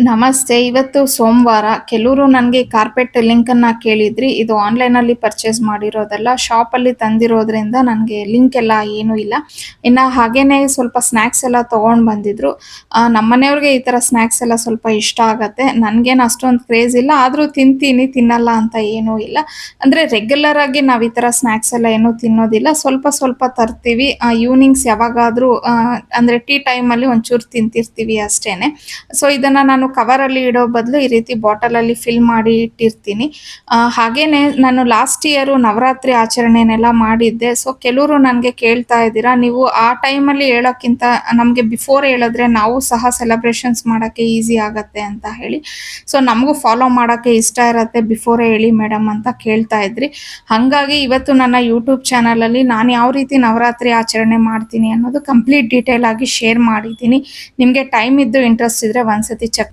ನಮಸ್ತೆ. ಇವತ್ತು ಸೋಮವಾರ. ಕೆಲವರು ನನಗೆ ಕಾರ್ಪೆಟ್ ಲಿಂಕನ್ನ ಕೇಳಿದ್ರಿ. ಇದು ಆನ್‌ಲೈನಲ್ಲಿ ಪರ್ಚೇಸ್ ಮಾಡಿರೋದಲ್ಲ. ಶಾಪಲ್ಲಿ ತಂದಿರೋದ್ರಿಂದ ನನಗೆ ಲಿಂಕ್ ಎಲ್ಲ ಏನೂ ಇಲ್ಲ. ಇನ್ನು ಹಾಗೇನೇ ಸ್ವಲ್ಪ ಸ್ನ್ಯಾಕ್ಸ್ ಎಲ್ಲ ತೊಗೊಂಡು ಬಂದಿದ್ರು. ನಮ್ಮನೆಯವ್ರಿಗೆ ಈ ಥರ ಸ್ನ್ಯಾಕ್ಸ್ ಎಲ್ಲ ಸ್ವಲ್ಪ ಇಷ್ಟ ಆಗತ್ತೆ. ನನಗೇನು ಅಷ್ಟೊಂದು ಕ್ರೇಜ್ ಇಲ್ಲ. ಆದರೂ ತಿಂತೀನಿ, ತಿನ್ನಲ್ಲ ಅಂತ ಏನೂ ಇಲ್ಲ. ಅಂದರೆ ರೆಗ್ಯುಲರ್ ಆಗಿ ನಾವು ಈ ಥರ ಸ್ನ್ಯಾಕ್ಸ್ ಎಲ್ಲ ಏನೂ ತಿನ್ನೋದಿಲ್ಲ. ಸ್ವಲ್ಪ ಸ್ವಲ್ಪ ತರ್ತೀವಿ. ಈವ್ನಿಂಗ್ಸ್ ಯಾವಾಗಾದರೂ ಅಂದರೆ ಟೀ ಟೈಮಲ್ಲಿ ಒಂಚೂರು ತಿಂತಿರ್ತೀವಿ ಅಷ್ಟೇನೆ. ಸೊ ಇದನ್ನ ನಾನು ಕವರಲ್ಲಿ ಇಡೋ ಬದಲು ಈ ರೀತಿ ಬಾಟಲಲ್ಲಿ ಫಿಲ್ ಮಾಡಿ ಇಟ್ಟಿರ್ತೀನಿ. ಹಾಗೇನೆ ನಾನು ಲಾಸ್ಟ್ ಇಯರು ನವರಾತ್ರಿ ಆಚರಣೆನೆಲ್ಲ ಮಾಡಿದ್ದೆ. ಸೊ ಕೆಲವರು ನನಗೆ ಕೇಳ್ತಾ ಇದ್ದೀರಾ, ನೀವು ಆ ಟೈಮಲ್ಲಿ ಹೇಳೋಕ್ಕಿಂತ ನಮಗೆ ಬಿಫೋರ್ ಹೇಳಿದ್ರೆ ನಾವು ಸಹ ಸೆಲೆಬ್ರೇಷನ್ಸ್ ಮಾಡೋಕ್ಕೆ ಈಸಿ ಆಗತ್ತೆ ಅಂತ ಹೇಳಿ. ಸೊ ನಮಗೂ ಫಾಲೋ ಮಾಡೋಕ್ಕೆ ಇಷ್ಟ ಇರತ್ತೆ, ಬಿಫೋರೇ ಹೇಳಿ ಮೇಡಮ್ ಅಂತ ಕೇಳ್ತಾ ಇದ್ರಿ. ಹಾಗಾಗಿ ಇವತ್ತು ನನ್ನ ಯೂಟ್ಯೂಬ್ ಚಾನಲಲ್ಲಿ ನಾನು ಯಾವ ರೀತಿ ನವರಾತ್ರಿ ಆಚರಣೆ ಮಾಡ್ತೀನಿ ಅನ್ನೋದು ಕಂಪ್ಲೀಟ್ ಡೀಟೇಲ್ ಆಗಿ ಶೇರ್ ಮಾಡಿದ್ದೀನಿ. ನಿಮಗೆ ಟೈಮ್ ಇದ್ದು ಇಂಟ್ರೆಸ್ಟ್ ಇದ್ದರೆ ಒಂದ್ಸತಿ ಚೆಕ್